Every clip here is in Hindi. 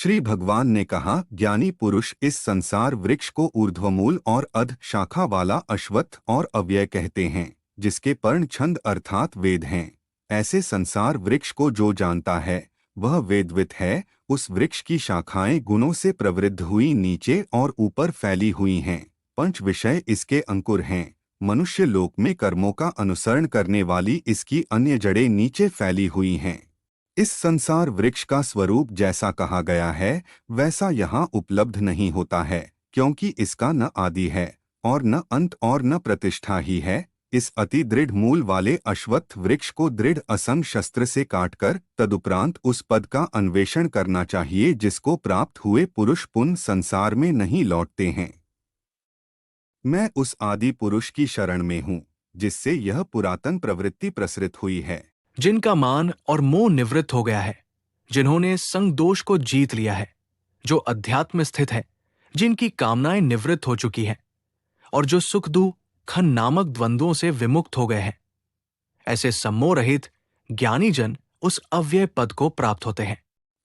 श्री भगवान ने कहा, ज्ञानी पुरुष इस संसार वृक्ष को ऊर्ध्वमूल और अध शाखा वाला अश्वत्थ और अव्यय कहते हैं, जिसके पर्ण छंद अर्थात वेद हैं। ऐसे संसार वृक्ष को जो जानता है वह वेदवित है। उस वृक्ष की शाखाएं गुणों से प्रवृद्ध हुई नीचे और ऊपर फैली हुई हैं। पंच विषय इसके अंकुर हैं। मनुष्य लोक में कर्मों का अनुसरण करने वाली इसकी अन्य जड़ें नीचे फैली हुई हैं। इस संसार वृक्ष का स्वरूप जैसा कहा गया है वैसा यहाँ उपलब्ध नहीं होता है, क्योंकि इसका न आदि है और न अंत और न प्रतिष्ठा ही है। इस अति दृढ़ मूल वाले अश्वत्थ वृक्ष को दृढ़ असंग शस्त्र से काटकर तदुपरांत उस पद का अन्वेषण करना चाहिए जिसको प्राप्त हुए पुरुष पुनः संसार में नहीं लौटते हैं। मैं उस आदि पुरुष की शरण में हूँ जिससे यह पुरातन प्रवृत्ति प्रसृत हुई है, जिनका मान और मोह निवृत्त हो गया है, जिन्होंने संग दोष को जीत लिया है, जो अध्यात्म स्थित है, जिनकी कामनाएं निवृत्त हो चुकी हैं और जो सुख दुख खन नामक द्वंद्वों से विमुक्त हो गए हैं। ऐसे सम्मोह रहित ज्ञानी जन उस अव्यय पद को प्राप्त होते हैं।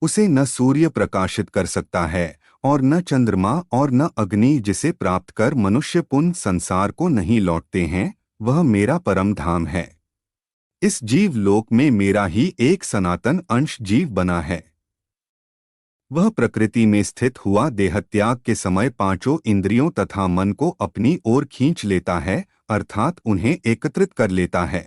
उसे न सूर्य प्रकाशित कर सकता है और न चंद्रमा और न अग्नि, जिसे प्राप्त कर मनुष्य पुनः संसार को नहीं लौटते हैं। वह मेरा परम धाम है। इस जीव लोक में मेरा ही एक सनातन अंश जीव बना है। वह प्रकृति में स्थित हुआ देहत्याग के समय पांचों इंद्रियों तथा मन को अपनी ओर खींच लेता है, अर्थात उन्हें एकत्रित कर लेता है।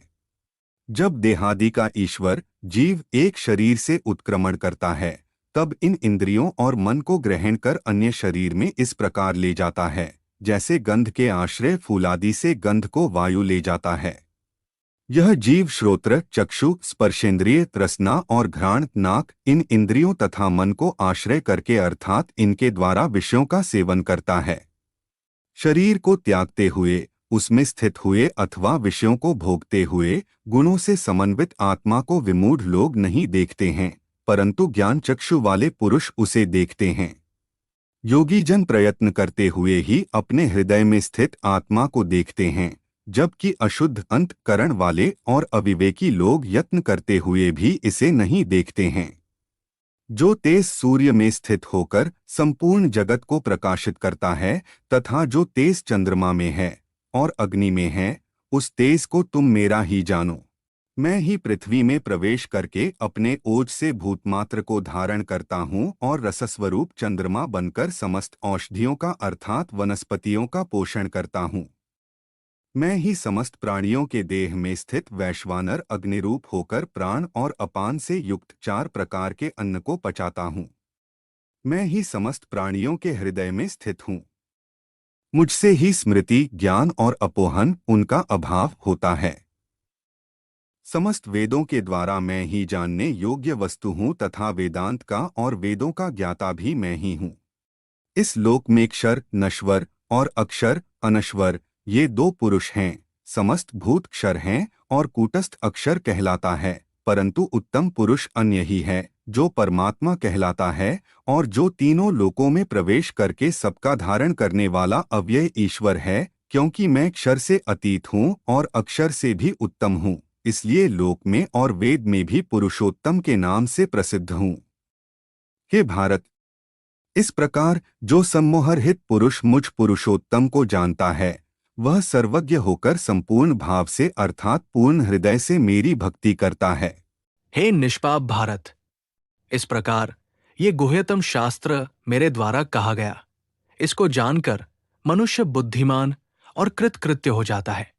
जब देहादि का ईश्वर जीव एक शरीर से उत्क्रमण करता है, तब इन इंद्रियों और मन को ग्रहण कर अन्य शरीर में इस प्रकार ले जाता है, जैसे गंध के आश्रय फूलादि से गंध को वायु ले जाता है। यह जीव श्रोत्र, चक्षु, स्पर्शेंद्रिय, रसना और घ्राण, नाक, इन इंद्रियों तथा मन को आश्रय करके अर्थात इनके द्वारा विषयों का सेवन करता है। शरीर को त्यागते हुए, उसमें स्थित हुए अथवा विषयों को भोगते हुए गुणों से समन्वित आत्मा को विमूढ़ लोग नहीं देखते हैं, परंतु ज्ञान चक्षु वाले पुरुष उसे देखते हैं। योगी जन प्रयत्न करते हुए ही अपने हृदय में स्थित आत्मा को देखते हैं, जबकि अशुद्ध अंतकरण वाले और अविवेकी लोग यत्न करते हुए भी इसे नहीं देखते हैं। जो तेज सूर्य में स्थित होकर संपूर्ण जगत को प्रकाशित करता है तथा जो तेज चंद्रमा में है और अग्नि में है, उस तेज को तुम मेरा ही जानो। मैं ही पृथ्वी में प्रवेश करके अपने ओज से भूतमात्र को धारण करता हूँ और रसस्वरूप चंद्रमा बनकर समस्त औषधियों का अर्थात वनस्पतियों का पोषण करता हूँ। मैं ही समस्त प्राणियों के देह में स्थित वैश्वानर अग्निरूप होकर प्राण और अपान से युक्त 4 प्रकार के अन्न को पचाता हूँ। मैं ही समस्त प्राणियों के हृदय में स्थित हूँ। मुझसे ही स्मृति, ज्ञान और अपोहन, उनका अभाव होता है। समस्त वेदों के द्वारा मैं ही जानने योग्य वस्तु हूँ तथा वेदांत का और वेदों का ज्ञाता भी मैं ही हूँ। इस लोक में क्षर नश्वर और अक्षर अनश्वर, ये 2 पुरुष हैं। समस्त भूत क्षर हैं और कूटस्थ अक्षर कहलाता है, परंतु उत्तम पुरुष अन्य ही है जो परमात्मा कहलाता है और जो तीनों लोकों में प्रवेश करके सबका धारण करने वाला अव्यय ईश्वर है। क्योंकि मैं क्षर से अतीत हूँ और अक्षर से भी उत्तम हूँ, इसलिए लोक में और वेद में भी पुरुषोत्तम के नाम से प्रसिद्ध हूँ। हे भारत, इस प्रकार जो सम्मोहरहित पुरुष मुझ पुरुषोत्तम को जानता है, वह सर्वज्ञ होकर संपूर्ण भाव से अर्थात पूर्ण हृदय से मेरी भक्ति करता है। हे निष्पाप भारत, इस प्रकार ये गुह्यतम शास्त्र मेरे द्वारा कहा गया। इसको जानकर मनुष्य बुद्धिमान और कृतकृत्य हो जाता है।